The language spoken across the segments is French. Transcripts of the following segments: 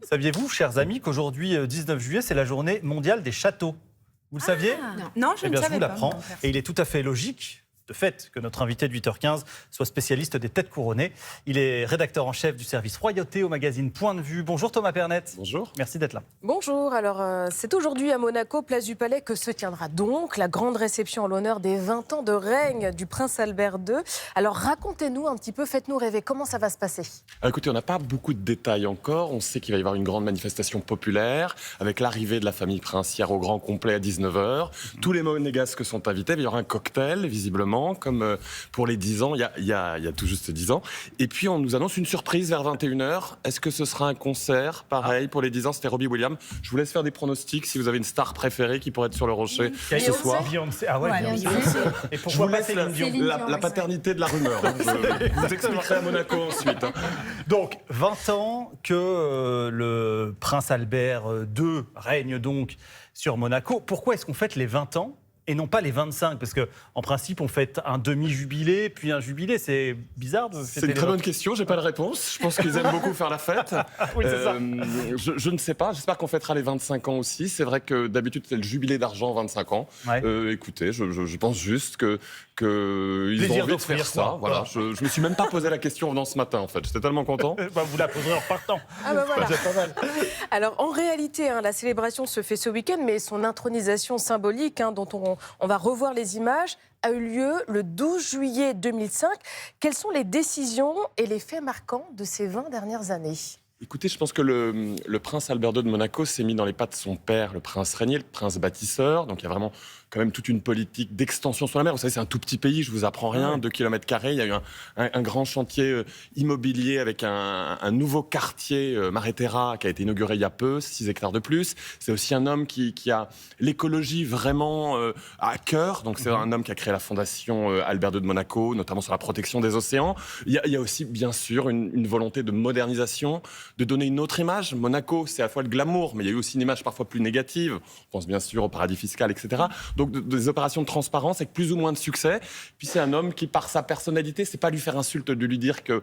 Saviez-vous, chers amis, qu'aujourd'hui, 19 juillet, c'est la journée mondiale des châteaux? Vous le saviez? Non, je Eh ne bien, je savais vous pas. l'apprends. Et il est tout à fait logique, de fait, que notre invité de 8h15 soit spécialiste des têtes couronnées. Il est rédacteur en chef du service Royauté au magazine Point de Vue. Bonjour Thomas Pernet. Bonjour. Merci d'être là. Bonjour, alors c'est aujourd'hui à Monaco, place du Palais, que se tiendra donc la grande réception en l'honneur des 20 ans de règne du prince Albert II. Alors racontez-nous un petit peu, faites-nous rêver, comment ça va se passer? Alors, écoutez, on n'a pas beaucoup de détails encore. On sait qu'il va y avoir une grande manifestation populaire avec l'arrivée de la famille princière au grand complet à 19h. Tous les monégasques sont invités. Il y aura un cocktail, visiblement, comme pour les 10 ans, il y a tout juste 10 ans. Et puis, on nous annonce une surprise vers 21h. Est-ce que ce sera un concert? Pareil, pour les 10 ans, c'était Robbie Williams. Je vous laisse faire des pronostics si vous avez une star préférée qui pourrait être sur le rocher ce soir. Beyoncé. Ah ouais, Ouais, Beyoncé. Beyoncé. Et Je pourquoi vous pas laisse Céline Dion? Céline Dion, la ouais, paternité de la rumeur. Je vous expliquerai à Monaco ensuite. Donc, 20 ans que le prince Albert II règne donc sur Monaco. Pourquoi est-ce qu'on fête les 20 ans et non pas les 25? Parce qu'en principe, on fête un demi-jubilé, puis un jubilé. C'est bizarre de fêter C'est une très les bonne question, j'ai pas de réponse. Je pense qu'ils aiment beaucoup faire la fête. Oui, c'est ça. Je ne sais pas, j'espère qu'on fêtera les 25 ans aussi. C'est vrai que d'habitude, c'est le jubilé d'argent 25 ans. Ouais. Écoutez, je pense juste qu'ils Plaisir ont envie de d'offrir, faire ça. quoi. Voilà. Je me suis même pas posé la question en venant ce matin, en fait. J'étais tellement content. Bah, vous la poserez en repartant. Ah bah voilà. C'est pas mal. Alors en réalité, la célébration se fait ce week-end, mais son intronisation symbolique, dont on va revoir les images, a eu lieu le 12 juillet 2005. Quelles sont les décisions et les faits marquants de ces 20 dernières années? Écoutez, je pense que le prince Albert II de Monaco s'est mis dans les pas de son père, le prince régnier, le prince bâtisseur. Donc il y a vraiment quand même toute une politique d'extension sur la mer. Vous savez, c'est un tout petit pays, je vous apprends rien, 2 km². Il y a eu un grand chantier immobilier avec un nouveau quartier, Maréterra, qui a été inauguré il y a peu, 6 hectares de plus. C'est aussi un homme qui a l'écologie vraiment à cœur. Donc c'est un homme qui a créé la fondation Albert II de Monaco, notamment sur la protection des océans. Il y a aussi, bien sûr, une volonté de modernisation, de donner une autre image. Monaco, c'est à la fois le glamour, mais il y a eu aussi une image parfois plus négative. On pense bien sûr au paradis fiscal, etc. Donc des opérations de transparence avec plus ou moins de succès. Puis c'est un homme qui, par sa personnalité, c'est pas lui faire insulte de lui dire qu'il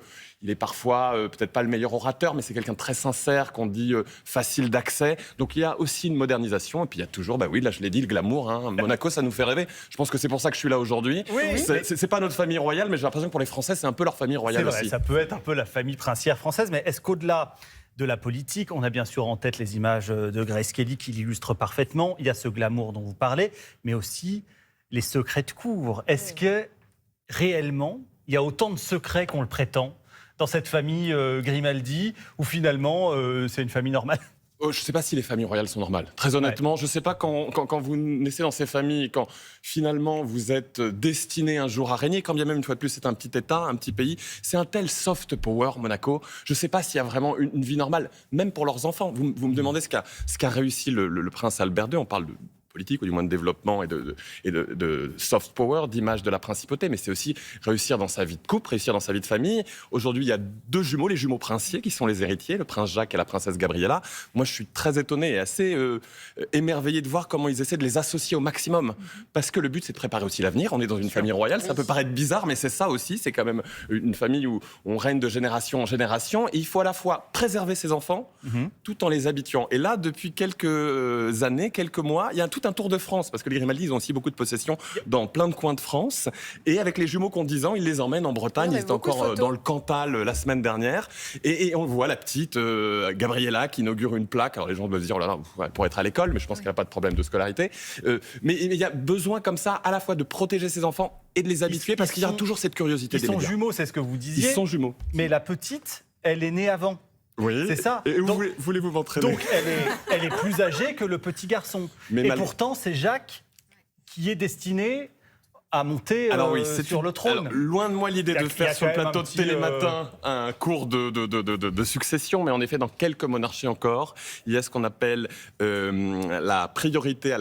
est parfois peut-être pas le meilleur orateur, mais c'est quelqu'un de très sincère, qu'on dit facile d'accès. Donc il y a aussi une modernisation. Et puis il y a toujours, bah oui, là je l'ai dit, le glamour. Monaco, ça nous fait rêver. Je pense que c'est pour ça que je suis là aujourd'hui. Oui. C'est pas notre famille royale, mais j'ai l'impression que pour les Français, c'est un peu leur famille C'est royale vrai, aussi. ça peut être un peu la famille princière française, mais est-ce qu'au-delà de la politique, on a bien sûr en tête les images de Grace Kelly qui l'illustrent parfaitement, il y a ce glamour dont vous parlez, mais aussi les secrets de cour. Est-ce que réellement, il y a autant de secrets qu'on le prétend dans cette famille Grimaldi, ou finalement c'est une famille normale? Je ne sais pas si les familles royales sont normales. Très honnêtement, je ne sais pas quand vous naissez dans ces familles, quand finalement vous êtes destiné un jour à régner, quand bien même, une fois de plus, c'est un petit État, un petit pays. C'est un tel soft power, Monaco. Je ne sais pas s'il y a vraiment une vie normale, même pour leurs enfants. Vous me demandez ce qu'a réussi le prince Albert II. On parle de politique, ou du moins de développement et de soft power, d'image de la principauté, mais c'est aussi réussir dans sa vie de couple, réussir dans sa vie de famille. Aujourd'hui, il y a 2 jumeaux, les jumeaux princiers, qui sont les héritiers, le prince Jacques et la princesse Gabriella. Moi, je suis très étonné et assez émerveillé de voir comment ils essaient de les associer au maximum, parce que le but, c'est de préparer aussi l'avenir. On est dans une famille royale, ça peut paraître bizarre, mais c'est ça aussi, c'est quand même une famille où on règne de génération en génération, et il faut à la fois préserver ses enfants, tout en les habituant. Et là, depuis quelques années, quelques mois, il y a tout un tour de France, parce que les Grimaldi, ils ont aussi beaucoup de possessions dans plein de coins de France. Et avec les jumeaux qui ont 10 ans, ils les emmènent en Bretagne. Ils étaient encore dans le Cantal la semaine dernière. Et on voit la petite Gabriella qui inaugure une plaque. Alors les gens doivent se dire, oh là là, pour être à l'école, mais je pense qu'elle n'a pas de problème de scolarité. Mais il y a besoin comme ça, à la fois de protéger ses enfants et de les habituer, parce qu'il y a toujours cette curiosité des Ils sont médias. jumeaux, c'est ce que vous disiez. Ils sont jumeaux. Mais la petite, elle est née avant. Oui. C'est ça. Et Donc, voulez-vous m'entraîner? Donc elle est plus âgée que le petit garçon. Mais et pourtant, c'est Jacques qui est destiné à monter sur le trône. Alors, loin de moi l'idée de faire sur le plateau de Télématin un cours de succession, mais en effet, dans quelques monarchies encore, il y a ce qu'on appelle la priorité à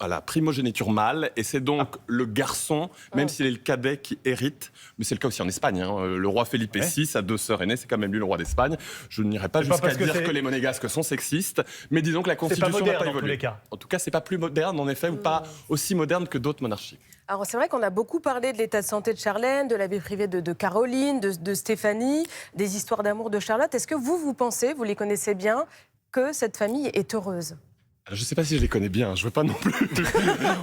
la primogéniture mâle, et c'est donc le garçon, même s'il est le cadet, qui hérite. Mais c'est le cas aussi en Espagne. Le roi Felipe VI a 2 sœurs aînées, c'est quand même lui le roi d'Espagne. Je n'irai pas jusqu'à dire que les monégasques sont sexistes, mais disons que la Constitution n'a pas évolué. En tout cas, c'est pas plus moderne, en effet, ou pas aussi moderne que d'autres monarchies. Alors c'est vrai qu'on a beaucoup parlé de l'état de santé de Charlène, de la vie privée de Caroline, de Stéphanie, des histoires d'amour de Charlotte. Est-ce que vous pensez, vous les connaissez bien, que cette famille est heureuse? Je ne sais pas si je les connais bien, je ne veux pas non plus.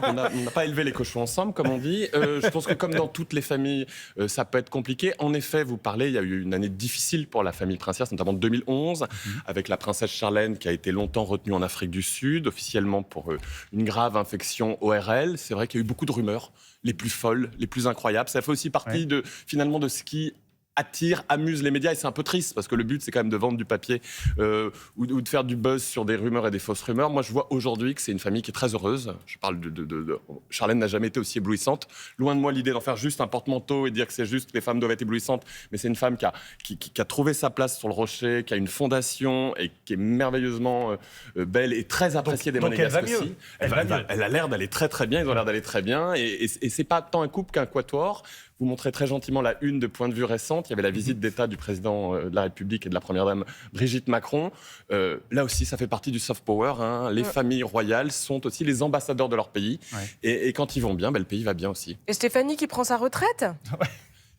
On n'a pas élevé les cochons ensemble, comme on dit. Je pense que comme dans toutes les familles, ça peut être compliqué. En effet, vous parlez, il y a eu une année difficile pour la famille princière, notamment 2011, avec la princesse Charlène qui a été longtemps retenue en Afrique du Sud, officiellement pour une grave infection ORL. C'est vrai qu'il y a eu beaucoup de rumeurs, les plus folles, les plus incroyables. Ça fait aussi partie finalement de ce qui attire, amuse les médias, et c'est un peu triste parce que le but c'est quand même de vendre du papier ou de faire du buzz sur des rumeurs et des fausses rumeurs. Moi je vois aujourd'hui que c'est une famille qui est très heureuse. Je parle Charlène n'a jamais été aussi éblouissante. Loin de moi l'idée d'en faire juste un porte-manteau et dire que c'est juste que les femmes doivent être éblouissantes, mais c'est une femme qui a trouvé sa place sur le rocher, qui a une fondation et qui est merveilleusement belle et très appréciée des Monégasques aussi. Elle a l'air d'aller très très bien, ils ont l'air d'aller très bien, et c'est pas tant un couple qu'un quatuor. Vous montrez très gentiment la une de Point de vue récente. Il y avait la visite d'État du président de la République et de la première dame Brigitte Macron. Là aussi, ça fait partie du soft power. Hein. Les familles royales sont aussi les ambassadeurs de leur pays. Ouais. Et quand ils vont bien, le pays va bien aussi. Et Stéphanie qui prend sa retraite?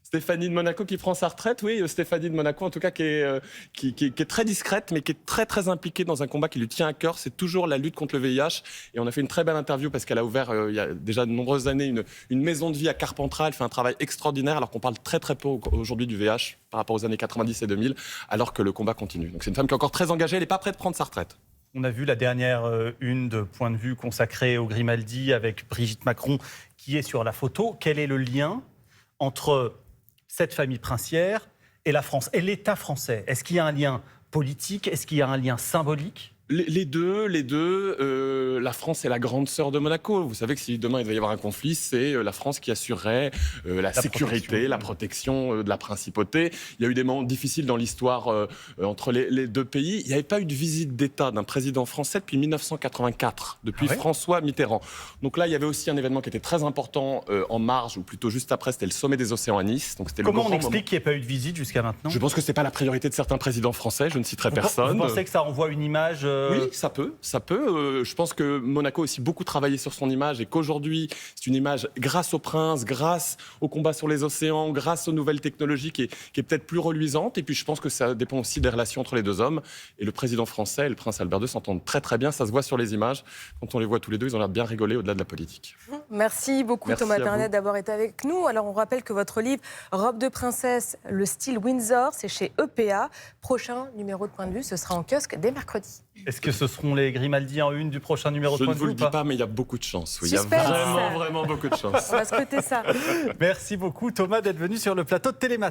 Stéphanie de Monaco qui prend sa retraite, oui, Stéphanie de Monaco en tout cas qui est très discrète mais qui est très très impliquée dans un combat qui lui tient à cœur, c'est toujours la lutte contre le VIH, et on a fait une très belle interview parce qu'elle a ouvert il y a déjà de nombreuses années une maison de vie à Carpentras. Elle fait un travail extraordinaire alors qu'on parle très très peu aujourd'hui du VIH par rapport aux années 90 et 2000, alors que le combat continue. Donc c'est une femme qui est encore très engagée, elle n'est pas prête de prendre sa retraite. On a vu la dernière une de Point de vue consacrée au Grimaldi avec Brigitte Macron qui est sur la photo. Quel est le lien entre cette famille princière et la France, et l'État français? Est-ce qu'il y a un lien politique? Est-ce qu'il y a un lien symbolique? Les deux. La France est la grande sœur de Monaco. Vous savez que si demain il devait y avoir un conflit, c'est la France qui assurerait la sécurité, la protection de la principauté. Il y a eu des moments difficiles dans l'histoire entre les deux pays. Il n'y avait pas eu de visite d'État d'un président français depuis 1984, depuis François Mitterrand. Donc là, il y avait aussi un événement qui était très important en marge, ou plutôt juste après, c'était le sommet des océans à Nice. Donc, c'était Comment on explique qu'il n'y ait pas eu de visite jusqu'à maintenant? Je pense que ce n'est pas la priorité de certains présidents français, je ne citerai personne. Vous pensez que ça envoie une image Oui, ça peut. Je pense que Monaco a aussi beaucoup travaillé sur son image et qu'aujourd'hui, c'est une image grâce au prince, grâce au combat sur les océans, grâce aux nouvelles technologies qui est peut-être plus reluisante. Et puis je pense que ça dépend aussi des relations entre les deux hommes. Et le président français et le prince Albert II s'entendent très très bien. Ça se voit sur les images. Quand on les voit tous les deux, ils ont l'air de bien rigoler au-delà de la politique. Merci beaucoup Thomas Ternet d'avoir été avec nous. Alors on rappelle que votre livre Robe de princesse, le style Windsor, c'est chez EPA. Prochain numéro de Point de vue, ce sera en kiosque dès mercredi. Est-ce que ce seront les Grimaldi en une du prochain numéro de Point de vue? Je ne vous le dis pas, mais il y a beaucoup de chance. Oui. Il y a vraiment beaucoup de chance. On va scruter ça. Merci beaucoup Thomas d'être venu sur le plateau de Télématin.